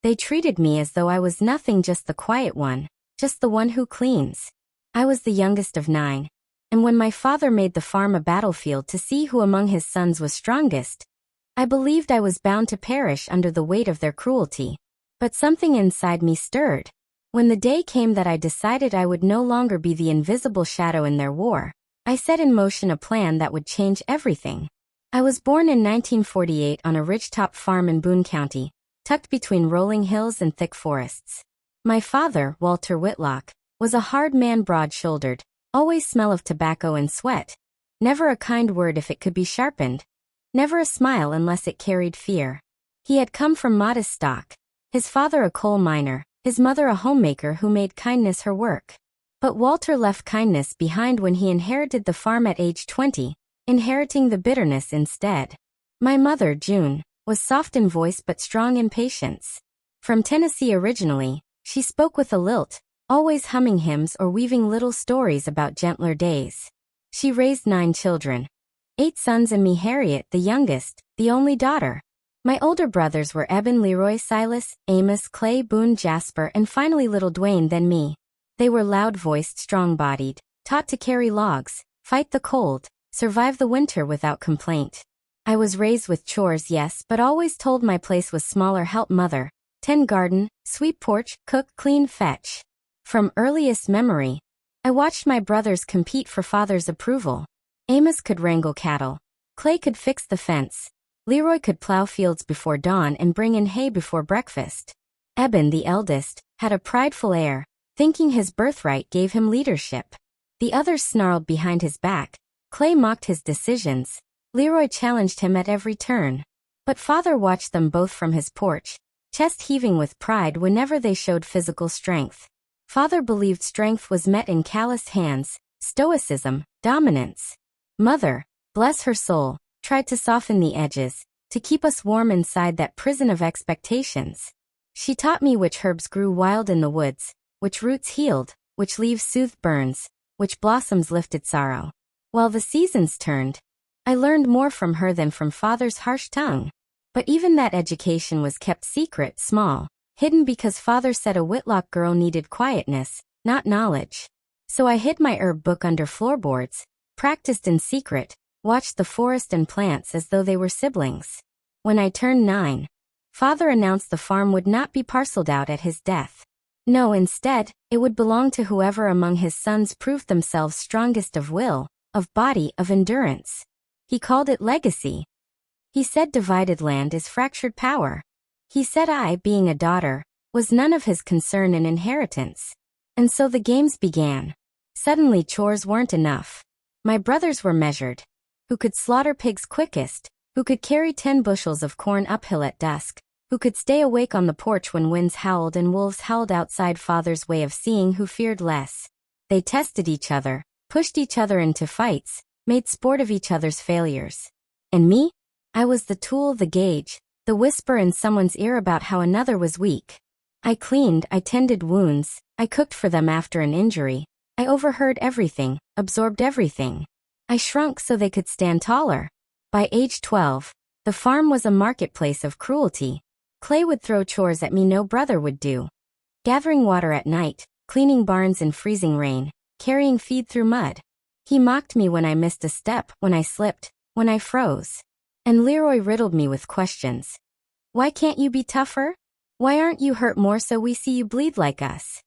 They treated me as though I was nothing, just the quiet one, just the one who cleans. I was the youngest of 9, and when my father made the farm a battlefield to see who among his sons was strongest, I believed I was bound to perish under the weight of their cruelty. But something inside me stirred. When the day came that I decided I would no longer be the invisible shadow in their war, I set in motion a plan that would change everything. I was born in 1948 on a ridgetop farm in Boone County, tucked between rolling hills and thick forests. My father, Walter Whitlock, was a hard man, broad-shouldered, always smell of tobacco and sweat, never a kind word if it could be sharpened, never a smile unless it carried fear. He had come from modest stock, his father a coal miner, his mother a homemaker who made kindness her work. But Walter left kindness behind when he inherited the farm at age 20, inheriting the bitterness instead. My mother, June, was soft in voice but strong in patience. From Tennessee originally, she spoke with a lilt, always humming hymns or weaving little stories about gentler days. She raised 9 children, 8 sons and me, Harriet, the youngest, the only daughter. My older brothers were Eben, Leroy, Silas, Amos, Clay, Boone, Jasper, and finally little Dwayne, then me. They were loud-voiced, strong-bodied, taught to carry logs, fight the cold, survive the winter without complaint. I was raised with chores, yes, but always told my place was smaller. Help mother, tend garden, sweep porch, cook, clean, fetch. From earliest memory, I watched my brothers compete for father's approval. Amos could wrangle cattle. Clay could fix the fence. Leroy could plow fields before dawn and bring in hay before breakfast. Eben, the eldest, had a prideful air, thinking his birthright gave him leadership. The others snarled behind his back. Clay mocked his decisions. Leroy challenged him at every turn. But father watched them both from his porch, chest heaving with pride whenever they showed physical strength. Father believed strength was met in calloused hands, stoicism, dominance. Mother, bless her soul, tried to soften the edges, to keep us warm inside that prison of expectations. She taught me which herbs grew wild in the woods, which roots healed, which leaves soothed burns, which blossoms lifted sorrow. While the seasons turned, I learned more from her than from father's harsh tongue. But even that education was kept secret, small, hidden, because father said a Whitlock girl needed quietness, not knowledge. So I hid my herb book under floorboards, practiced in secret, watched the forest and plants as though they were siblings. When I turned 9, father announced the farm would not be parceled out at his death. No, instead, it would belong to whoever among his sons proved themselves strongest of will, of body, of endurance. He called it legacy. He said divided land is fractured power. He said I, being a daughter, was none of his concern and inheritance. And so the games began. Suddenly chores weren't enough. My brothers were measured. Who could slaughter pigs quickest, who could carry 10 bushels of corn uphill at dusk, who could stay awake on the porch when winds howled and wolves howled outside. Father's way of seeing who feared less. They tested each other, pushed each other into fights, made sport of each other's failures. And me? I was the tool, the gauge, the whisper in someone's ear about how another was weak. I cleaned, I tended wounds, I cooked for them after an injury. I overheard everything, absorbed everything. I shrunk so they could stand taller. By age 12, the farm was a marketplace of cruelty. Clay would throw chores at me no brother would do. Gathering water at night, cleaning barns in freezing rain, carrying feed through mud. He mocked me when I missed a step, when I slipped, when I froze. And Leroy riddled me with questions. Why can't you be tougher? Why aren't you hurt more so we see you bleed like us?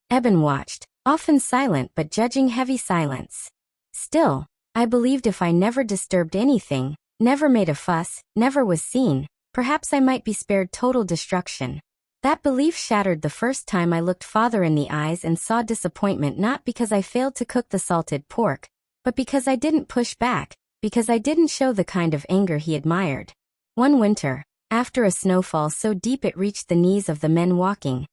Eben watched, often silent but judging heavy silence. Still, I believed if I never disturbed anything, never made a fuss, never was seen, perhaps I might be spared total destruction. That belief shattered the first time I looked father in the eyes and saw disappointment, not because I failed to cook the salted pork, but because I didn't push back, because I didn't show the kind of anger he admired. One winter, after a snowfall so deep it reached the knees of the men walking,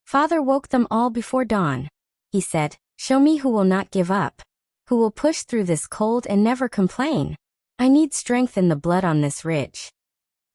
father woke them all before dawn. He said, "Show me who will not give up. Who will push through this cold and never complain. I need strength in the blood on this ridge."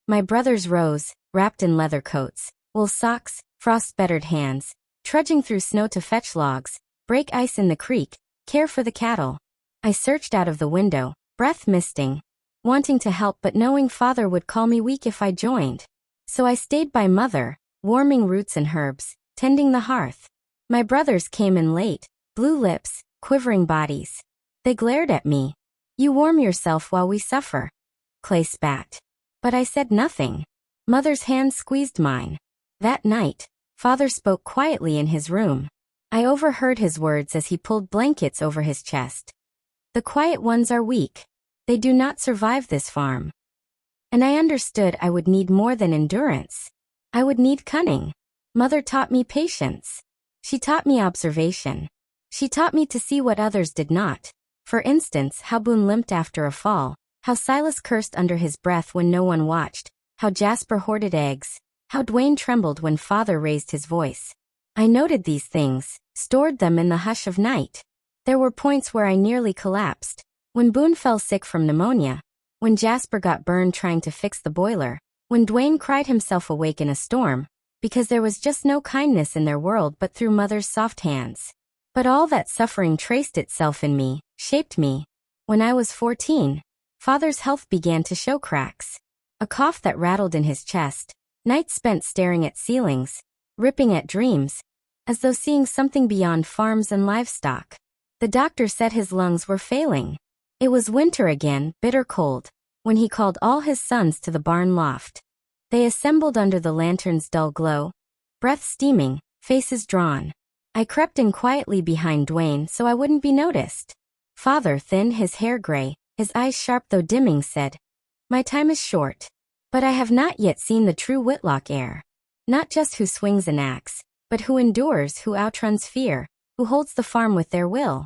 My brothers rose, wrapped in leather coats, wool socks, frost-bettered hands, trudging through snow to fetch logs, break ice in the creek, care for the cattle. I searched out of the window, breath misting, wanting to help but knowing father would call me weak if I joined. So I stayed by mother, warming roots and herbs, tending the hearth. My brothers came in late, blue lips, quivering bodies. They glared at me. You warm yourself while we suffer. Clay spat. But I said nothing. Mother's hand squeezed mine. That night, Father spoke quietly in his room. I overheard his words as he pulled blankets over his chest. The quiet ones are weak. They do not survive this farm. And I understood I would need more than endurance. I would need cunning. Mother taught me patience. She taught me observation. She taught me to see what others did not. For instance, how Boone limped after a fall, how Silas cursed under his breath when no one watched, how Jasper hoarded eggs, how Dwayne trembled when Father raised his voice. I noted these things, stored them in the hush of night. There were points where I nearly collapsed. When Boone fell sick from pneumonia, when Jasper got burned trying to fix the boiler, when Dwayne cried himself awake in a storm, because there was just no kindness in their world but through Mother's soft hands. But all that suffering traced itself in me, shaped me. When I was 14, Father's health began to show cracks. A cough that rattled in his chest, nights spent staring at ceilings, ripping at dreams, as though seeing something beyond farms and livestock. The doctor said his lungs were failing. It was winter again, bitter cold, when he called all his sons to the barn loft. They assembled under the lantern's dull glow, breath steaming, faces drawn. I crept in quietly behind Dwayne so I wouldn't be noticed. Father, thin, his hair gray, his eyes sharp though dimming, said, "My time is short. But I have not yet seen the true Whitlock heir. Not just who swings an axe, but who endures, who outruns fear, who holds the farm with their will."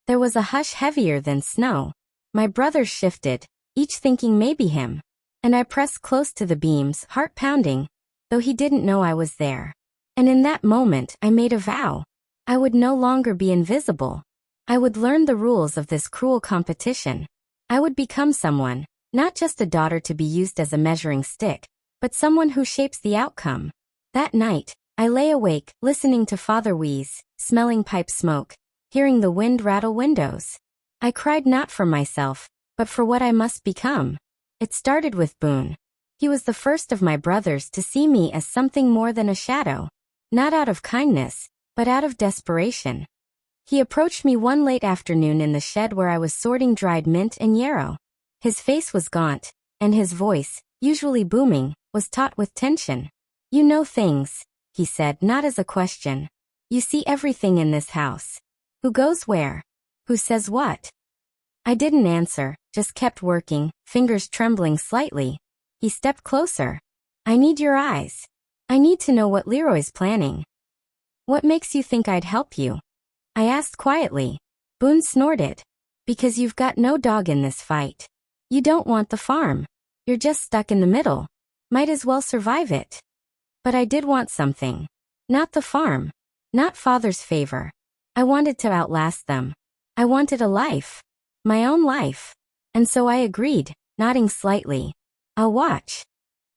There was a hush heavier than snow. My brothers shifted, each thinking maybe him. And I pressed close to the beams, heart pounding, though he didn't know I was there. And in that moment, I made a vow. I would no longer be invisible. I would learn the rules of this cruel competition. I would become someone, not just a daughter to be used as a measuring stick, but someone who shapes the outcome. That night, I lay awake, listening to Father wheeze, smelling pipe smoke, hearing the wind rattle windows. I cried not for myself, but for what I must become. It started with Boone. He was the first of my brothers to see me as something more than a shadow. Not out of kindness, but out of desperation. He approached me one late afternoon in the shed where I was sorting dried mint and yarrow. His face was gaunt, and his voice, usually booming, was taut with tension. "You know things," he said, not as a question. "You see everything in this house. Who goes where? Who says what?" I didn't answer, just kept working, fingers trembling slightly. He stepped closer. "I need your eyes. I need to know what Leroy's planning." "What makes you think I'd help you?" I asked quietly. Boone snorted. "Because you've got no dog in this fight. You don't want the farm. You're just stuck in the middle. Might as well survive it." But I did want something. Not the farm. Not Father's favor. I wanted to outlast them. I wanted a life. My own life. And so I agreed, nodding slightly. "I'll watch."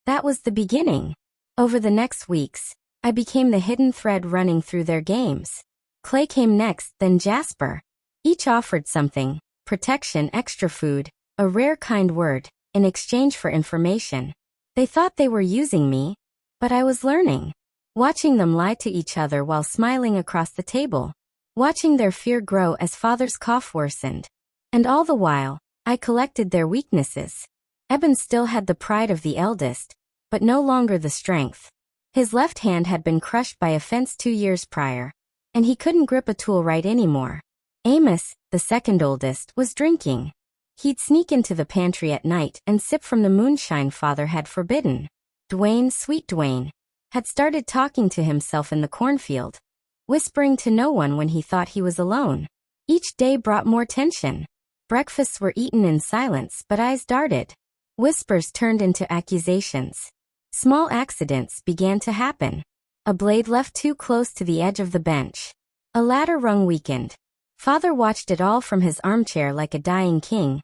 That was the beginning. Over the next weeks, I became the hidden thread running through their games. Clay came next, then Jasper. Each offered something: protection, extra food, a rare kind word, in exchange for information. They thought they were using me, but I was learning. Watching them lie to each other while smiling across the table. Watching their fear grow as Father's cough worsened. And all the while, I collected their weaknesses. Eben still had the pride of the eldest, but no longer the strength. His left hand had been crushed by a fence 2 years prior, and he couldn't grip a tool right anymore. Amos, the second oldest, was drinking. He'd sneak into the pantry at night and sip from the moonshine Father had forbidden. Dwayne, sweet Dwayne, had started talking to himself in the cornfield, whispering to no one when he thought he was alone. Each day brought more tension. Breakfasts were eaten in silence, but eyes darted. Whispers turned into accusations. Small accidents began to happen. A blade left too close to the edge of the bench. A ladder rung weakened. Father watched it all from his armchair like a dying king,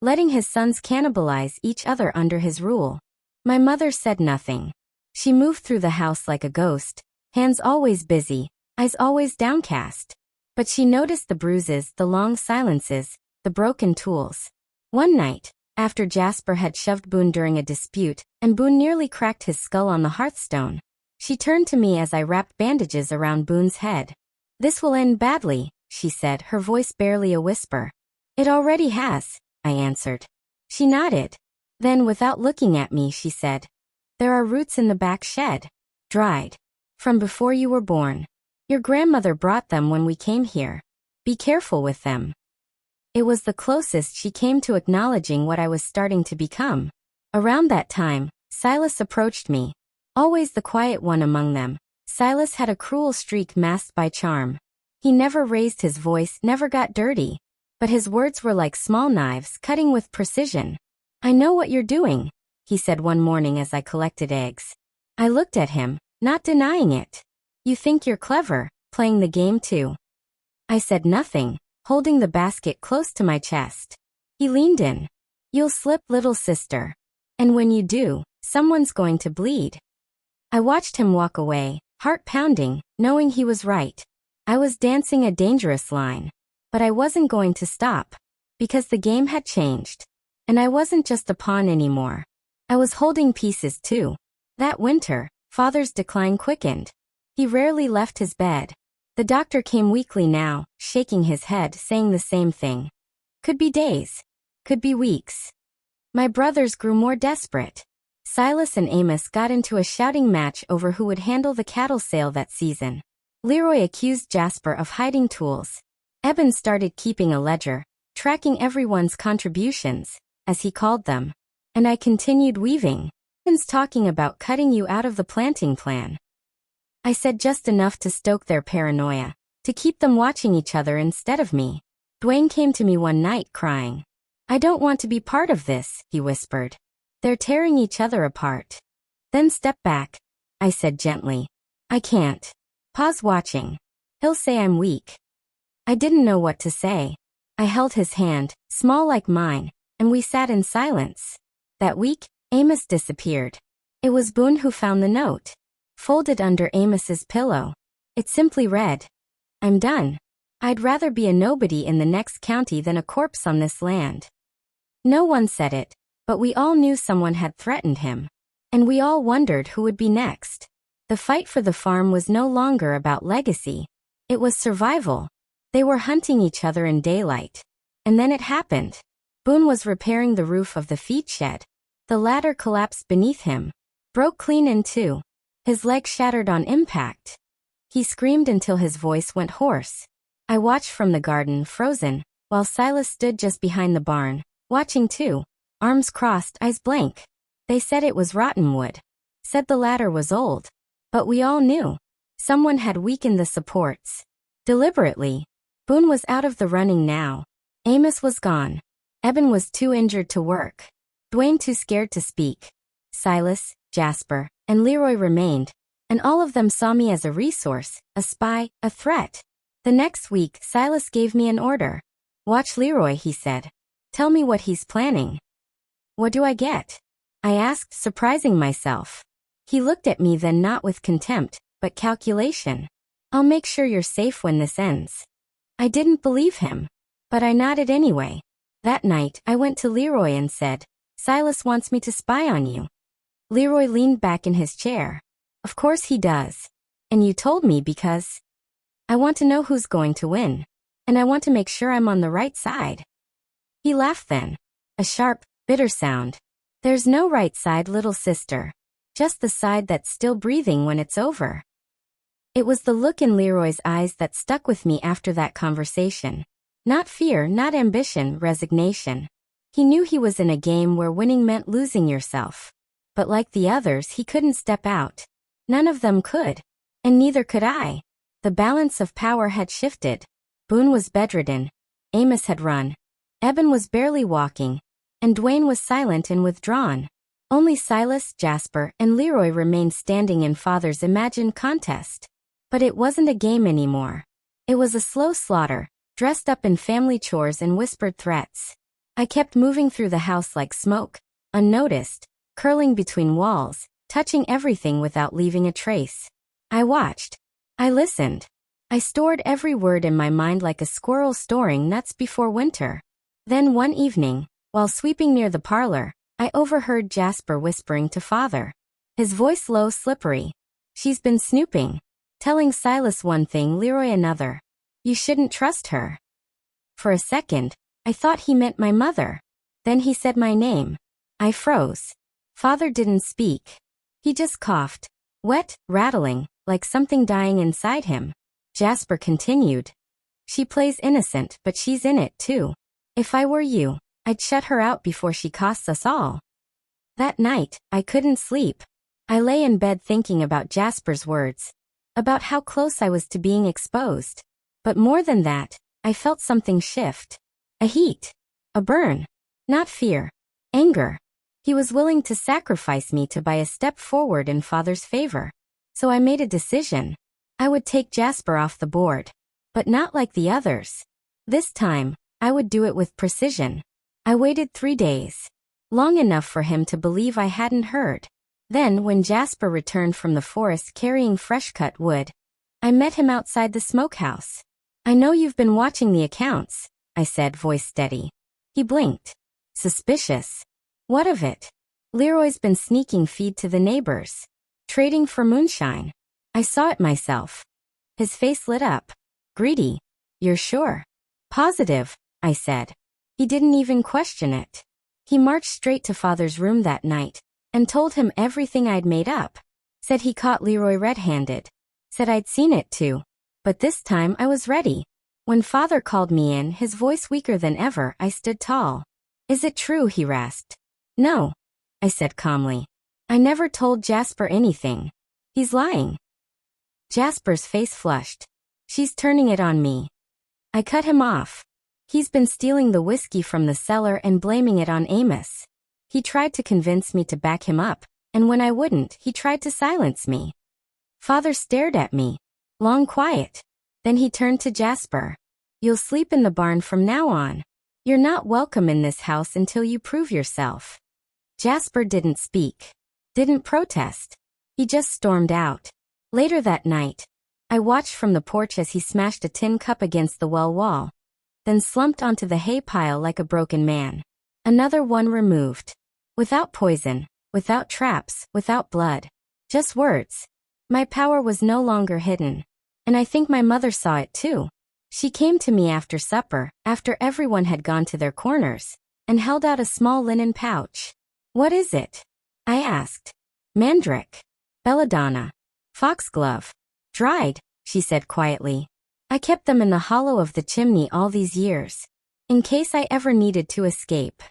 letting his sons cannibalize each other under his rule. My mother said nothing. She moved through the house like a ghost, hands always busy, eyes always downcast. But she noticed the bruises, the long silences, the broken tools. One night, after Jasper had shoved Boone during a dispute, and Boone nearly cracked his skull on the hearthstone, She turned to me as I wrapped bandages around Boone's head. "This will end badly," she said, her voice barely a whisper. "It already has," I answered. She nodded. Then, without looking at me, she said, "There are roots in the back shed. Dried. From before you were born. Your grandmother brought them when we came here. Be careful with them." It was the closest she came to acknowledging what I was starting to become. Around that time, Silas approached me. Always the quiet one among them, Silas had a cruel streak masked by charm. He never raised his voice, never got dirty. But his words were like small knives, cutting with precision. "I know what you're doing," he said one morning as I collected eggs. I looked at him, not denying it. "You think you're clever, playing the game too." I said nothing, holding the basket close to my chest. He leaned in. "You'll slip, little sister. And when you do, someone's going to bleed." I watched him walk away, heart pounding, knowing he was right. I was dancing a dangerous line. But I wasn't going to stop. Because the game had changed. And I wasn't just a pawn anymore. I was holding pieces too. That winter, Father's decline quickened. He rarely left his bed. The doctor came weekly now, shaking his head, saying the same thing. Could be days. Could be weeks. My brothers grew more desperate. Silas and Amos got into a shouting match over who would handle the cattle sale that season. Leroy accused Jasper of hiding tools. Eben started keeping a ledger, tracking everyone's contributions, as he called them. And I continued weaving. Eben's talking about cutting you out of the planting plan. I said just enough to stoke their paranoia, to keep them watching each other instead of me. Dwayne came to me one night crying. "I don't want to be part of this," he whispered. "They're tearing each other apart." "Then step back," I said gently. "I can't. Pa's watching. He'll say I'm weak." I didn't know what to say. I held his hand, small like mine, and we sat in silence. That week, Amos disappeared. It was Boone who found the note. Folded under Amos's pillow. It simply read, "I'm done. I'd rather be a nobody in the next county than a corpse on this land." No one said it, but we all knew someone had threatened him. And we all wondered who would be next. The fight for the farm was no longer about legacy. It was survival. They were hunting each other in daylight. And then it happened. Boone was repairing the roof of the feed shed. The ladder collapsed beneath him. Broke clean in two. His leg shattered on impact. He screamed until his voice went hoarse. I watched from the garden, frozen, while Silas stood just behind the barn, watching too, arms crossed, eyes blank. They said it was rotten wood. Said the ladder was old. But we all knew. Someone had weakened the supports. Deliberately. Boone was out of the running now. Amos was gone. Eben was too injured to work. Dwayne too scared to speak. Silas, Jasper, and Leroy remained, and all of them saw me as a resource, a spy, a threat. The next week, Silas gave me an order. "Watch Leroy," he said. "Tell me what he's planning." "What do I get?" I asked, surprising myself. He looked at me then, not with contempt, but calculation. "I'll make sure you're safe when this ends." I didn't believe him. But I nodded anyway. That night, I went to Leroy and said, "Silas wants me to spy on you." Leroy leaned back in his chair. "Of course he does. And you told me because I want to know who's going to win. And I want to make sure I'm on the right side." He laughed then. A sharp, bitter sound. "There's no right side, little sister. Just the side that's still breathing when it's over." It was the look in Leroy's eyes that stuck with me after that conversation. Not fear, not ambition, resignation. He knew he was in a game where winning meant losing yourself. But like the others, he couldn't step out. None of them could. And neither could I. The balance of power had shifted. Boone was bedridden. Amos had run. Eben was barely walking. And Dwayne was silent and withdrawn. Only Silas, Jasper, and Leroy remained standing in Father's imagined contest. But it wasn't a game anymore. It was a slow slaughter, dressed up in family chores and whispered threats. I kept moving through the house like smoke, unnoticed, curling between walls, touching everything without leaving a trace. I watched. I listened. I stored every word in my mind like a squirrel storing nuts before winter. Then one evening, while sweeping near the parlor, I overheard Jasper whispering to Father. His voice low, slippery. She's been snooping. Telling Silas one thing, Leroy another. You shouldn't trust her. For a second, I thought he meant my mother. Then he said my name. I froze. Father didn't speak. He just coughed. Wet, rattling, like something dying inside him. Jasper continued. She plays innocent, but she's in it too. If I were you, I'd shut her out before she costs us all. That night, I couldn't sleep. I lay in bed thinking about Jasper's words. About how close I was to being exposed. But more than that, I felt something shift. A heat. A burn. Not fear. Anger. He was willing to sacrifice me to buy a step forward in Father's favor. So I made a decision. I would take Jasper off the board. But not like the others. This time, I would do it with precision. I waited 3 days. Long enough for him to believe I hadn't heard. Then, when Jasper returned from the forest carrying fresh-cut wood, I met him outside the smokehouse. I know you've been watching the accounts, I said, voice steady. He blinked. Suspicious. What of it? Leroy's been sneaking feed to the neighbors. Trading for moonshine. I saw it myself. His face lit up. Greedy. You're sure? Positive, I said. He didn't even question it. He marched straight to Father's room that night and told him everything I'd made up. Said he caught Leroy red-handed. Said I'd seen it too. But this time I was ready. When Father called me in, his voice weaker than ever, I stood tall. Is it true? He rasped. No, I said calmly. I never told Jasper anything. He's lying. Jasper's face flushed. She's turning it on me. I cut him off. He's been stealing the whiskey from the cellar and blaming it on Amos. He tried to convince me to back him up, and when I wouldn't, he tried to silence me. Father stared at me. Long quiet. Then he turned to Jasper. You'll sleep in the barn from now on. You're not welcome in this house until you prove yourself. Jasper didn't speak. Didn't protest. He just stormed out. Later that night, I watched from the porch as he smashed a tin cup against the well wall, then slumped onto the hay pile like a broken man. Another one removed. Without poison, without traps, without blood. Just words. My power was no longer hidden. And I think my mother saw it too. She came to me after supper, after everyone had gone to their corners, and held out a small linen pouch. What is it? I asked. Mandrake. Belladonna. Foxglove. Dried, she said quietly. I kept them in the hollow of the chimney all these years, in case I ever needed to escape.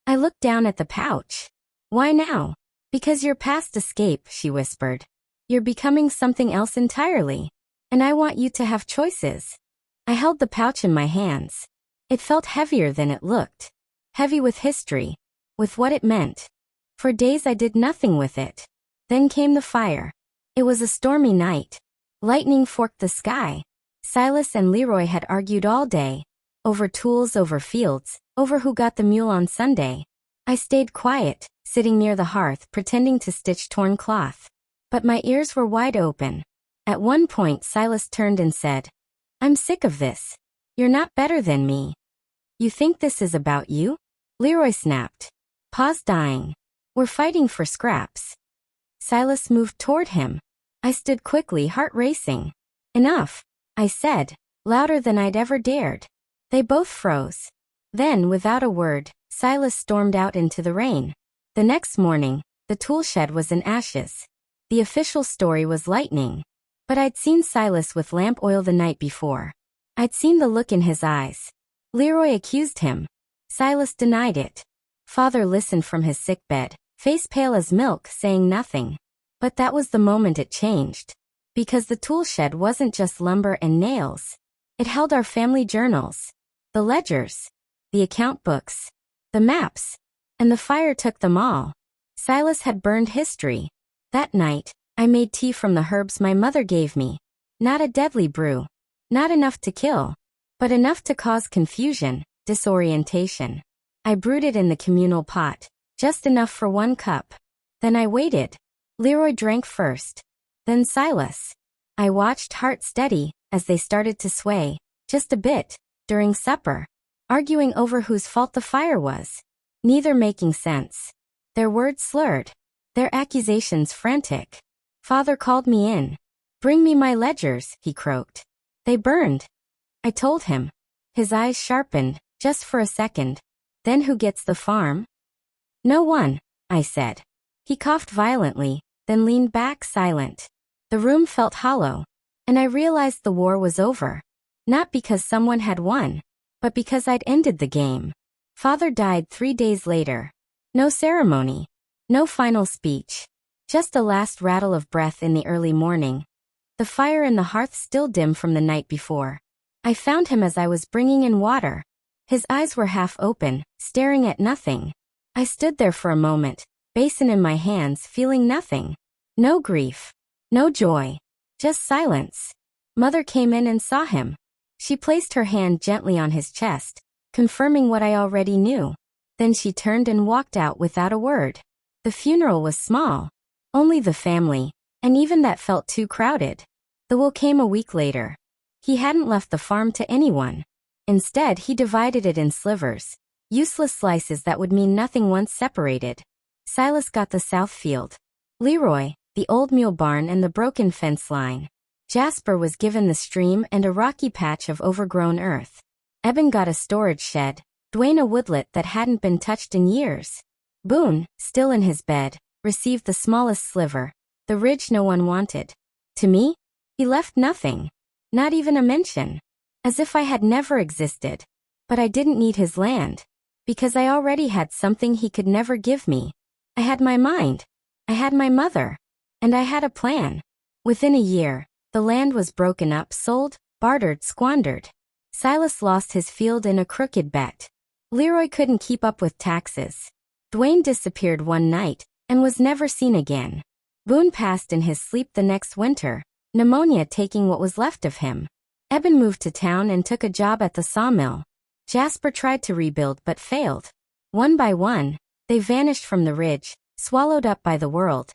I looked down at the pouch. Why now? Because you're past escape, she whispered. You're becoming something else entirely. And I want you to have choices. I held the pouch in my hands. It felt heavier than it looked. Heavy with history. With what it meant. For days I did nothing with it. Then came the fire. It was a stormy night. Lightning forked the sky. Silas and Leroy had argued all day. Over tools, over fields, over who got the mule on Sunday. I stayed quiet, sitting near the hearth, pretending to stitch torn cloth. But my ears were wide open. At one point Silas turned and said, I'm sick of this. You're not better than me. You think this is about you? Leroy snapped. Pa's dying. We're fighting for scraps. Silas moved toward him. I stood quickly, heart racing. Enough, I said, louder than I'd ever dared. They both froze. Then, without a word, Silas stormed out into the rain. The next morning, the tool shed was in ashes. The official story was lightning. But I'd seen Silas with lamp oil the night before. I'd seen the look in his eyes. Leroy accused him. Silas denied it. Father listened from his sickbed, face pale as milk, saying nothing. But that was the moment it changed. Because the tool shed wasn't just lumber and nails. It held our family journals. The ledgers. The account books. The maps. And the fire took them all. Silas had burned history. That night, I made tea from the herbs my mother gave me. Not a deadly brew. Not enough to kill. But enough to cause confusion, disorientation. I brewed it in the communal pot. Just enough for 1 cup. Then I waited. Leroy drank first. Then Silas. I watched, heart steady, as they started to sway. Just a bit. During supper. Arguing over whose fault the fire was. Neither making sense. Their words slurred. Their accusations frantic. Father called me in. "Bring me my ledgers," he croaked. "They burned," I told him. His eyes sharpened, just for a second. "Then who gets the farm?" "No one," I said. He coughed violently, then leaned back silent. The room felt hollow, and I realized the war was over. Not because someone had won, but because I'd ended the game. Father died 3 days later. No ceremony. No final speech. Just a last rattle of breath in the early morning. The fire in the hearth still dim from the night before. I found him as I was bringing in water. His eyes were half open, staring at nothing. I stood there for a moment, basin in my hands, feeling nothing. No grief. No joy. Just silence. Mother came in and saw him. She placed her hand gently on his chest, confirming what I already knew. Then she turned and walked out without a word. The funeral was small. Only the family, and even that felt too crowded. The will came a week later. He hadn't left the farm to anyone. Instead, he divided it in slivers. Useless slices that would mean nothing once separated. Silas got the south field. Leroy, the old mule barn and the broken fence line. Jasper was given the stream and a rocky patch of overgrown earth. Eben got a storage shed, Dwayne a woodlot that hadn't been touched in years. Boone, still in his bed, received the smallest sliver, the ridge no one wanted. To me, he left nothing. Not even a mention. As if I had never existed. But I didn't need his land. Because I already had something he could never give me. I had my mind. I had my mother. And I had a plan. Within a year, the land was broken up, sold, bartered, squandered. Silas lost his field in a crooked bet. Leroy couldn't keep up with taxes. Dwayne disappeared one night, and was never seen again. Boone passed in his sleep the next winter, pneumonia taking what was left of him. Eben moved to town and took a job at the sawmill. Jasper tried to rebuild but failed. One by one, they vanished from the ridge, swallowed up by the world,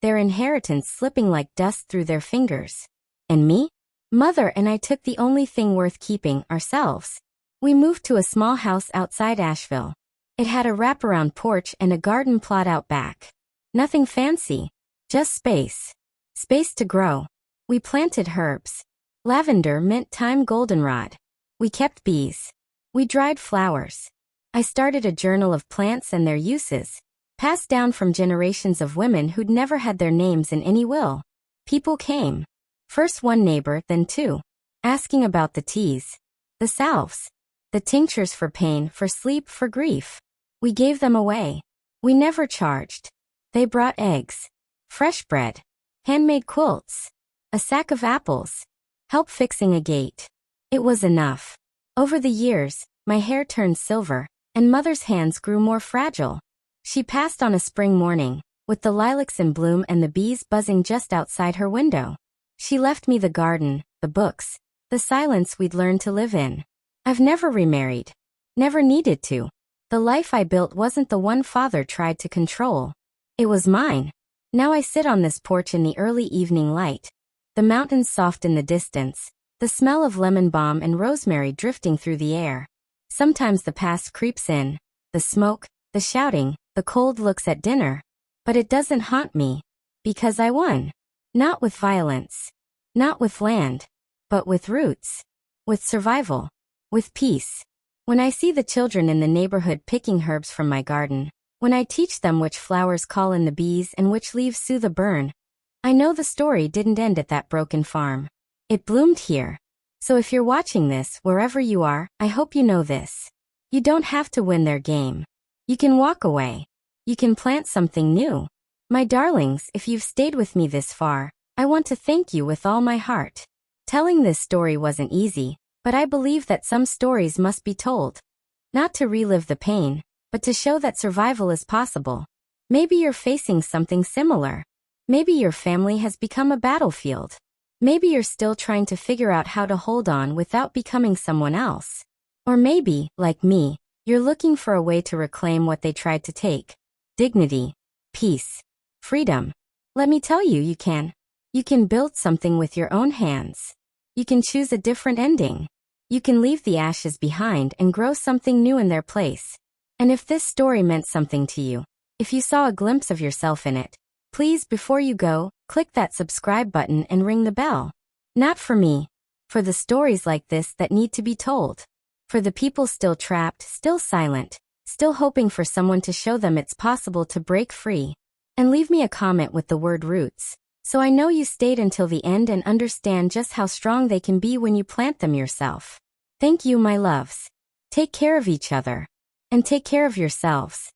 their inheritance slipping like dust through their fingers. And me? Mother and I took the only thing worth keeping, ourselves. We moved to a small house outside Asheville. It had a wraparound porch and a garden plot out back. Nothing fancy, just space. Space to grow. We planted herbs. Lavender, mint, thyme, goldenrod. We kept bees. We dried flowers. I started a journal of plants and their uses, passed down from generations of women who'd never had their names in any will. People came. First one neighbor, then two. Asking about the teas. The salves. The tinctures for pain, for sleep, for grief. We gave them away. We never charged. They brought eggs. Fresh bread. Handmade quilts. A sack of apples. Help fixing a gate. It was enough. Over the years, my hair turned silver, and Mother's hands grew more fragile. She passed on a spring morning, with the lilacs in bloom and the bees buzzing just outside her window. She left me the garden, the books, the silence we'd learned to live in. I've never remarried. Never needed to. The life I built wasn't the one Father tried to control. It was mine. Now I sit on this porch in the early evening light. The mountains soft in the distance, the smell of lemon balm and rosemary drifting through the air. Sometimes the past creeps in, the smoke, the shouting, the cold looks at dinner. But it doesn't haunt me. Because I won. Not with violence. Not with land. But with roots. With survival. With peace. When I see the children in the neighborhood picking herbs from my garden, when I teach them which flowers call in the bees and which leaves soothe a burn, I know the story didn't end at that broken farm. It bloomed here. So if you're watching this, wherever you are, I hope you know this. You don't have to win their game. You can walk away. You can plant something new. My darlings, if you've stayed with me this far, I want to thank you with all my heart. Telling this story wasn't easy, but I believe that some stories must be told. Not to relive the pain, but to show that survival is possible. Maybe you're facing something similar. Maybe your family has become a battlefield. Maybe you're still trying to figure out how to hold on without becoming someone else. Or maybe, like me, you're looking for a way to reclaim what they tried to take. Dignity, peace, freedom. Let me tell you, you can. You can build something with your own hands. You can choose a different ending. You can leave the ashes behind and grow something new in their place. And if this story meant something to you, if you saw a glimpse of yourself in it, Please, before you go, click that subscribe button and ring the bell. Not for me. For the stories like this that need to be told. For the people still trapped, still silent, still hoping for someone to show them it's possible to break free. And leave me a comment with the word roots, so I know you stayed until the end and understand just how strong they can be when you plant them yourself. Thank you, my loves. Take care of each other. And take care of yourselves.